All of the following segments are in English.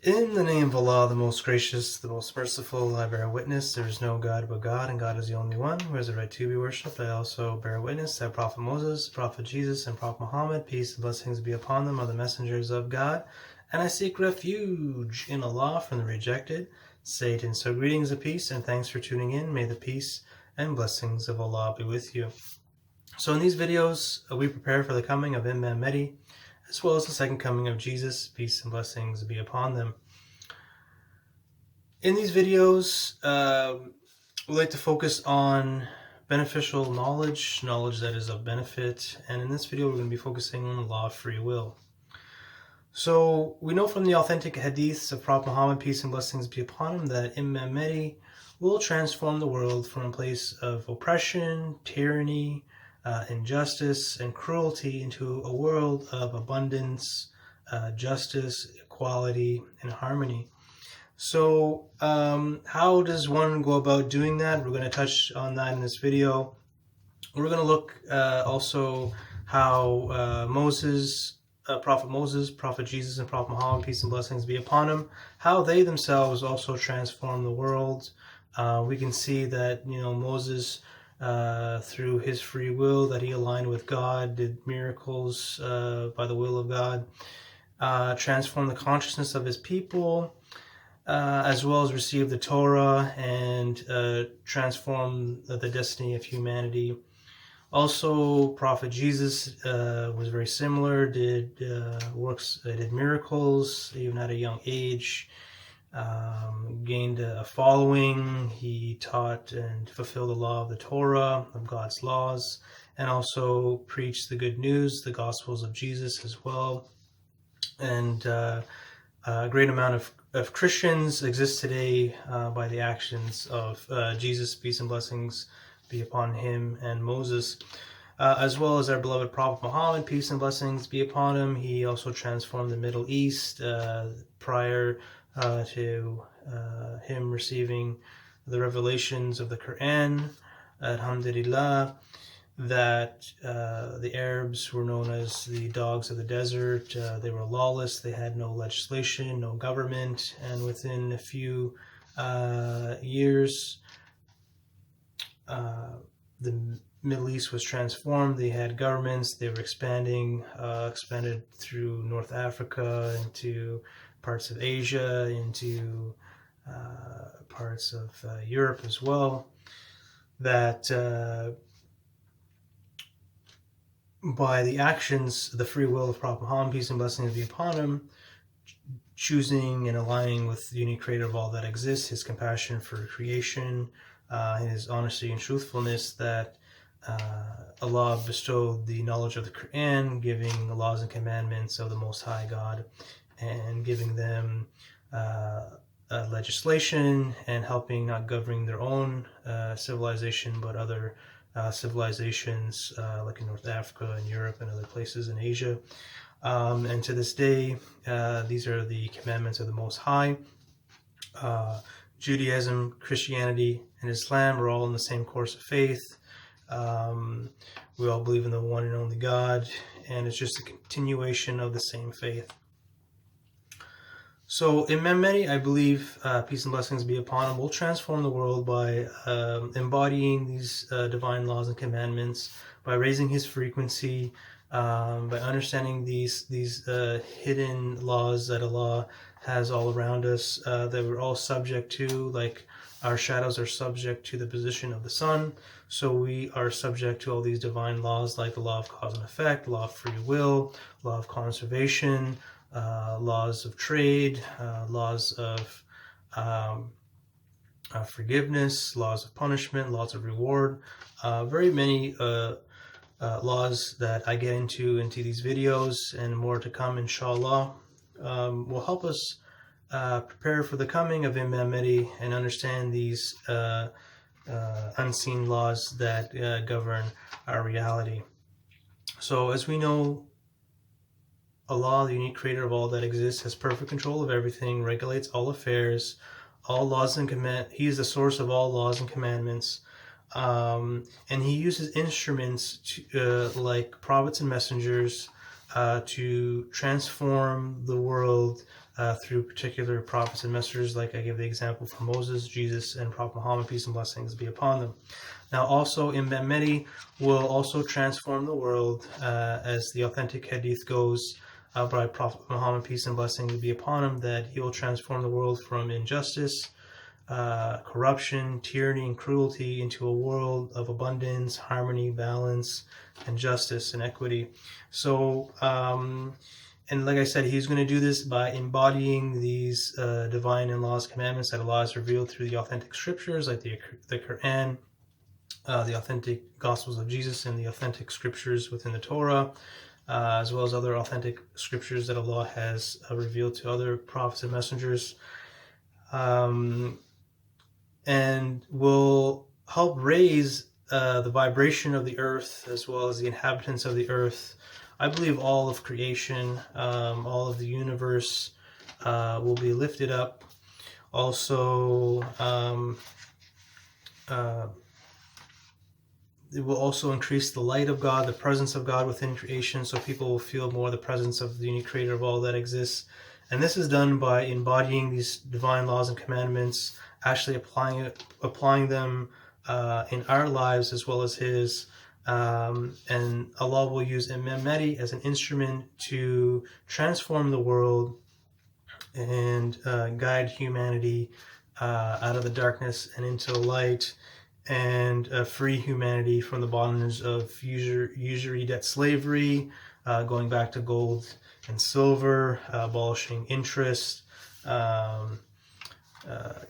In the name of Allah, the most gracious, the most merciful, I bear witness there is no God but God, and God is the only one who has the right to be worshipped. I also bear witness that Prophet Moses, Prophet Jesus, and Prophet Muhammad, peace and blessings be upon them, are the messengers of God. And I seek refuge in Allah from the rejected, Satan. So greetings of peace, and thanks for tuning in. May the peace and blessings of Allah be with you. So in these videos, we prepare for the coming of Imam Mahdi, as well as the second coming of Jesus, peace and blessings be upon them. In these videos, we like to focus on beneficial knowledge that is of benefit, and in this video we're going to be focusing on the law of free will. So we know from the authentic hadiths of Prophet Muhammad, peace and blessings be upon him, that Imam Mahdi will transform the world from a place of oppression, tyranny, injustice, and cruelty into a world of abundance, justice, equality, and harmony. So how does one go about doing that? We're going to touch on that in this video. We're going to look also how Prophet Moses, Prophet Jesus, and Prophet Muhammad, peace and blessings be upon him, how they themselves also transform the world. We can see that, Moses, through his free will, that he aligned with God, did miracles by the will of God, transformed the consciousness of his people, as well as receive the Torah and transform the destiny of humanity. Also, Prophet Jesus was very similar, did miracles, even at a young age, gained a following. He taught and fulfilled the law of the Torah, of God's laws, and also preached the good news, the Gospels of Jesus as well. And a great amount of Christians exist today by the actions of Jesus, peace and blessings be upon him, and Moses, as well as our beloved Prophet Muhammad, peace and blessings be upon him. He also transformed the Middle East prior to him receiving the revelations of the Quran. Alhamdulillah, that the Arabs were known as the dogs of the desert. They were lawless. They had no legislation, no government, and within a few years, the Middle East was transformed. They had governments. They were expanded through North Africa, into parts of Asia, into parts of Europe as well. That by the actions, the free will of Prophet Muhammad, peace and blessings be upon him, choosing and aligning with the unique creator of all that exists, his compassion for creation, his honesty and truthfulness, that Allah bestowed the knowledge of the Quran, giving the laws and commandments of the Most High God, and giving them legislation, and helping not governing their own civilization, but other civilizations like in North Africa and Europe and other places in Asia. And to this day, these are the commandments of the Most High. Judaism, Christianity, and Islam are all in the same course of faith. We all believe in the one and only God, and it's just a continuation of the same faith. So Imam Mahdi, I believe, peace and blessings be upon him, will transform the world by embodying these divine laws and commandments, by raising his frequency, by understanding these hidden laws that Allah has all around us, that we're all subject to, like our shadows are subject to the position of the sun. So we are subject to all these divine laws, like the law of cause and effect, law of free will, law of conservation, laws of trade, laws of forgiveness, laws of punishment, laws of reward, very many laws that I get into these videos, and more to come, inshallah, will help us prepare for the coming of Imam Mahdi and understand these unseen laws that govern our reality. So as we know, Allah, the unique creator of all that exists, has perfect control of everything, regulates all affairs, all laws and commandments. He is the source of all laws and commandments. And he uses instruments like prophets and messengers to transform the world through particular prophets and messengers, like I gave the example for Moses, Jesus, and Prophet Muhammad, peace and blessings be upon them. Now also Imam Mahdi will also transform the world, as the authentic hadith goes by Prophet Muhammad, peace and blessings be upon him, that he will transform the world from injustice, corruption, tyranny, and cruelty into a world of abundance, harmony, balance, and justice and equity. So, and like I said, he's going to do this by embodying these divine and laws, commandments that Allah has revealed through the authentic scriptures, like the Quran, the authentic Gospels of Jesus, and the authentic scriptures within the Torah, as well as other authentic scriptures that Allah has revealed to other prophets and messengers. And will help raise the vibration of the earth, as well as the inhabitants of the earth. I believe all of creation, all of the universe will be lifted up. Also, it will also increase the light of God, the presence of God within creation, so people will feel more the presence of the unique creator of all that exists. And this is done by embodying these divine laws and commandments, actually applying them in our lives as well as his. And Allah will use Imam Mahdi as an instrument to transform the world and guide humanity out of the darkness and into light, and free humanity from the bondage of usury, debt, slavery, going back to gold and silver, abolishing interest,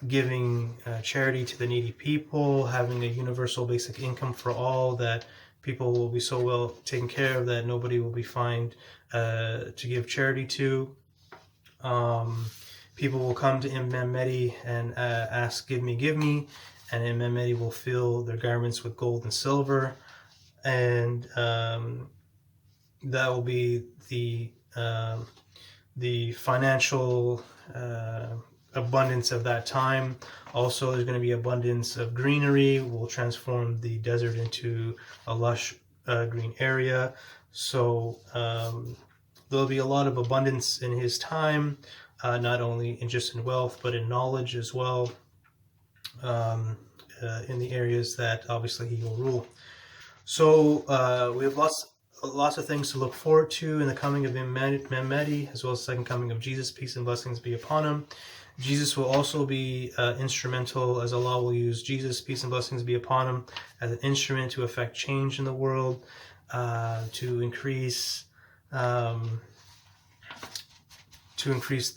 giving charity to the needy people, having a universal basic income for all, that people will be so well taken care of that nobody will be fined to give charity to. People will come to Imam Mahdi and ask, give me, and Imam Mahdi will fill their garments with gold and silver, and that will be the financial abundance of that time. Also, there's going to be abundance of greenery. We'll transform the desert into a lush green area. So there'll be a lot of abundance in his time, not only just in wealth, but in knowledge as well, in the areas that obviously he will rule. So we have lots of things to look forward to in the coming of Imam Mahdi, as well as the second coming of Jesus, peace and blessings be upon him. Jesus will also be instrumental, as Allah will use Jesus, peace and blessings be upon him, as an instrument to affect change in the world, to increase the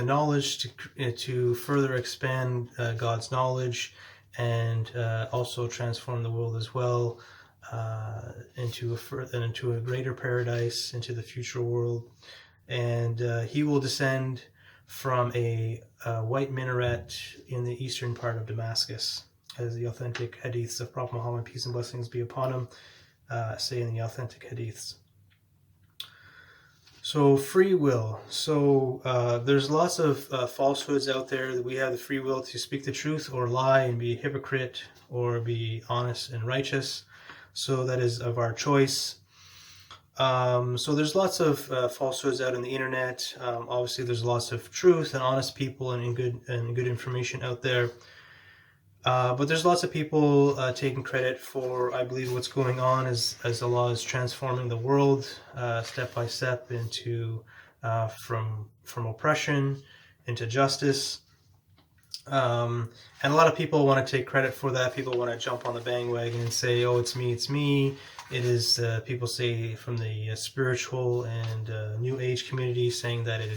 knowledge, to further expand God's knowledge, and also transform the world as well into a greater paradise, into the future world. And he will descend from a white minaret in the eastern part of Damascus, as the authentic hadiths of Prophet Muhammad, peace and blessings be upon him, say in the authentic hadiths. So free will. So there's lots of falsehoods out there, that we have the free will to speak the truth or lie and be a hypocrite, or be honest and righteous. So that is of our choice. So there's lots of falsehoods out on the internet. Obviously, there's lots of truth and honest people and good information out there. But there's lots of people taking credit for, I believe, what's going on as Allah is transforming the world step by step into from oppression into justice. And a lot of people want to take credit for that. People want to jump on the bandwagon and say, "Oh, it's me." It is people say from the spiritual and New Age community, saying that it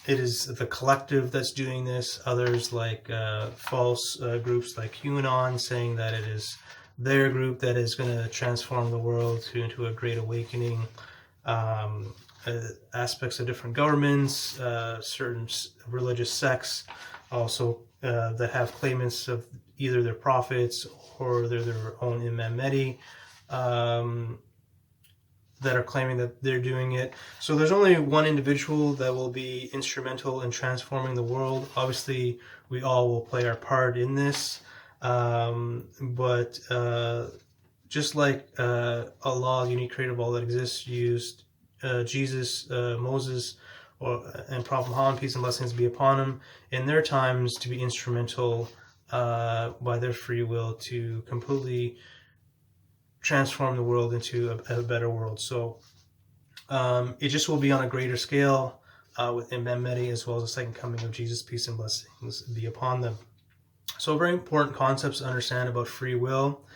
is the collective that's doing this. Others, like false groups like QAnon, saying that it is their group that is going to transform the world into a great awakening. Aspects of different governments, certain religious sects, also that have claimants of either their prophets or their own Imam Mahdi, that are claiming that they're doing it. So there's only one individual that will be instrumental in transforming the world. Obviously, we all will play our part in this, but Just like Allah, unique creator of all that exists, used Jesus, Moses, and Prophet Muhammad, peace and blessings be upon him, in their times to be instrumental by their free will to completely transform the world into a better world. So it just will be on a greater scale with Imam Mahdi, as well as the second coming of Jesus, peace and blessings be upon them. So very important concepts to understand about free will.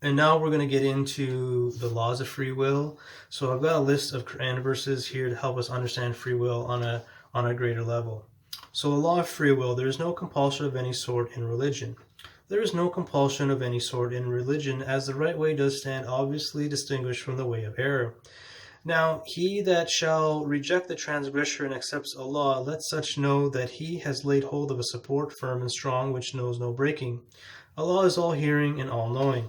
And now we're going to get into the laws of free will. So I've got a list of Quran verses here to help us understand free will on a greater level. So the law of free will: there is no compulsion of any sort in religion. There is no compulsion of any sort in religion, as the right way does stand obviously distinguished from the way of error. Now, he that shall reject the transgressor and accepts Allah, let such know that he has laid hold of a support firm and strong, which knows no breaking. Allah is all-hearing and all-knowing.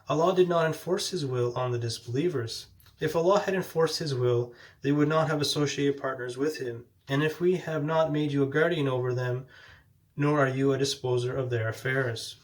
Allah did not enforce his will on the disbelievers. If Allah had enforced his will, they would not have associated partners with him. And if we have not made you a guardian over them, nor are you a disposer of their affairs.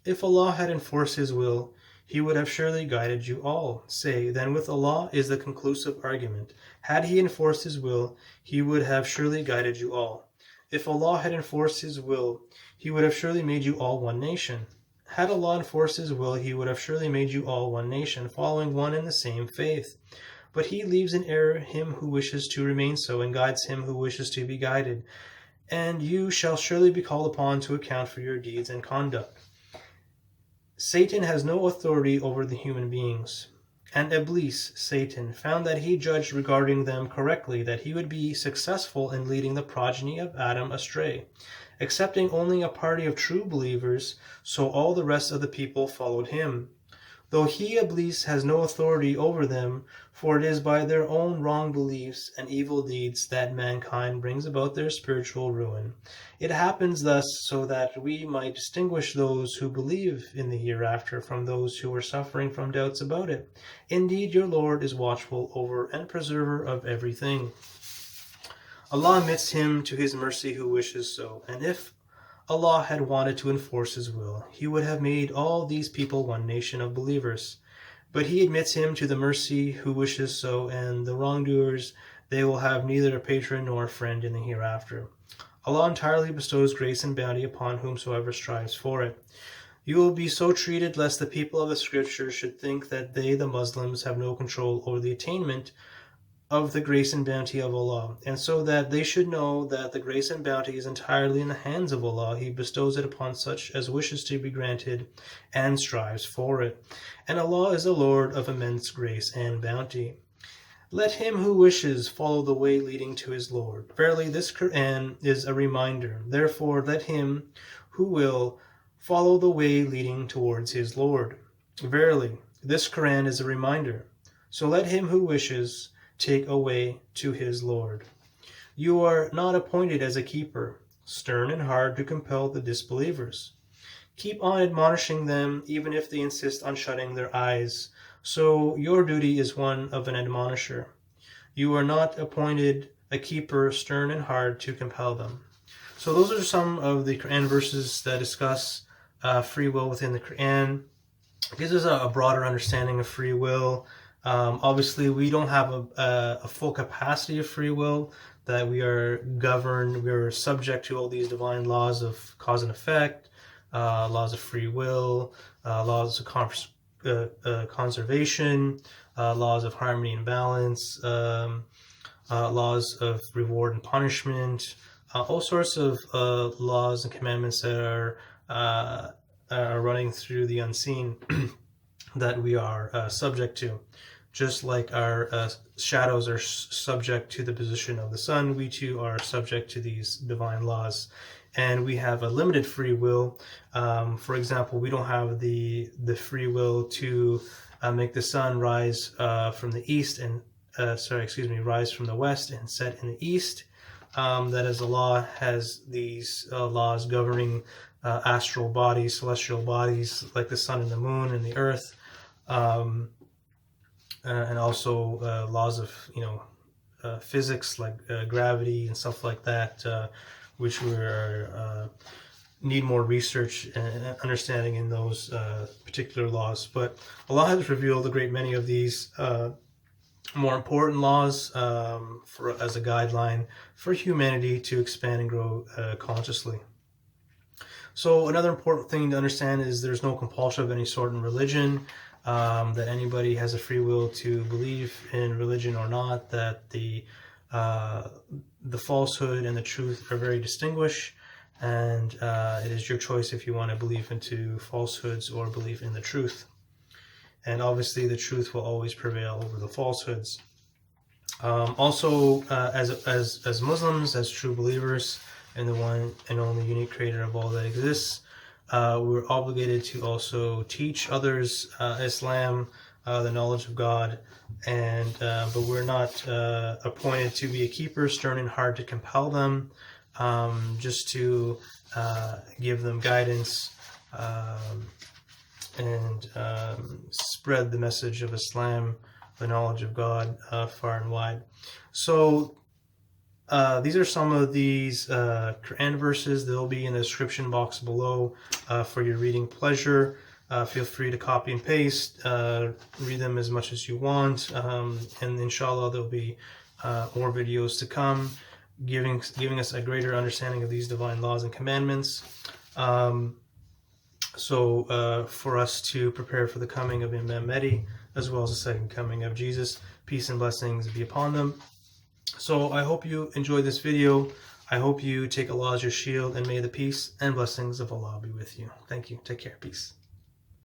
If Allah had enforced his will, he would have surely guided you all. Say, then with Allah is the conclusive argument. Had he enforced his will, he would have surely guided you all. If Allah had enforced his will, he would have surely made you all one nation. Had Allah enforced his will, he would have surely made you all one nation, following one and the same faith. But he leaves in error him who wishes to remain so, and guides him who wishes to be guided. And you shall surely be called upon to account for your deeds and conduct. Satan has no authority over the human beings. And Iblis, Satan, found that he judged regarding them correctly, that he would be successful in leading the progeny of Adam astray, accepting only a party of true believers, so all the rest of the people followed him. Though he, Iblis, has no authority over them, for it is by their own wrong beliefs and evil deeds that mankind brings about their spiritual ruin. It happens thus so that we might distinguish those who believe in the hereafter from those who are suffering from doubts about it. Indeed, your Lord is watchful over and preserver of everything. Allah admits him to his mercy who wishes so, and if Allah had wanted to enforce his will, he would have made all these people one nation of believers. But he admits him to the mercy who wishes so, and the wrongdoers, they will have neither a patron nor a friend in the hereafter. Allah entirely bestows grace and bounty upon whomsoever strives for it. You will be so treated lest the people of the scriptures should think that they, the Muslims, have no control over the attainment of the grace and bounty of Allah, and so that they should know that the grace and bounty is entirely in the hands of Allah. He bestows it upon such as wishes to be granted and strives for it. And Allah is the Lord of immense grace and bounty. Let him who wishes follow the way leading to his Lord. Verily, this Quran is a reminder. Therefore, let him who will follow the way leading towards his Lord. Verily, this Quran is a reminder. So let him who wishes take away to his Lord. You are not appointed as a keeper, stern and hard to compel the disbelievers. Keep on admonishing them, even if they insist on shutting their eyes. So your duty is one of an admonisher. You are not appointed a keeper, stern and hard to compel them. So those are some of the Quran verses that discuss free will within the Quran. It gives us a broader understanding of free will. Obviously, we don't have a full capacity of free will, that we are governed, we are subject to all these divine laws of cause and effect, laws of free will, laws of conservation, laws of harmony and balance, laws of reward and punishment, all sorts of laws and commandments that are running through the unseen that we are subject to. Just like our shadows are subject to the position of the sun, we too are subject to these divine laws. And we have a limited free will. For example, we don't have the free will to make the sun rise from the east and rise from the west and set in the east. That is, Allah has these laws governing astral bodies, celestial bodies like the sun and the moon and the earth. And also laws of physics like gravity and stuff like that, which we're need more research and understanding in those particular laws. But Allah has revealed a great many of these more important laws as a guideline for humanity to expand and grow consciously. So another important thing to understand is there's no compulsion of any sort in religion, that anybody has a free will to believe in religion or not, that the falsehood and the truth are very distinguished, and it is your choice if you want to believe into falsehoods or believe in the truth. And obviously the truth will always prevail over the falsehoods. Also, as Muslims, as true believers in the one and only unique creator of all that exists, we're obligated to also teach others Islam, the knowledge of God, and but we're not appointed to be a keeper, stern and hard to compel them, just to give them guidance and spread the message of Islam, the knowledge of God, far and wide. So these are some of these Quran verses. They'll be in the description box below for your reading pleasure. Feel free to copy and paste, read them as much as you want, and inshallah there'll be more videos to come giving us a greater understanding of these divine laws and commandments. So for us to prepare for the coming of Imam Mahdi, as well as the second coming of Jesus, peace and blessings be upon them. So I hope you enjoyed this video. I hope you take Allah as your shield, and may the peace and blessings of Allah be with you. Thank you. Take care. Peace.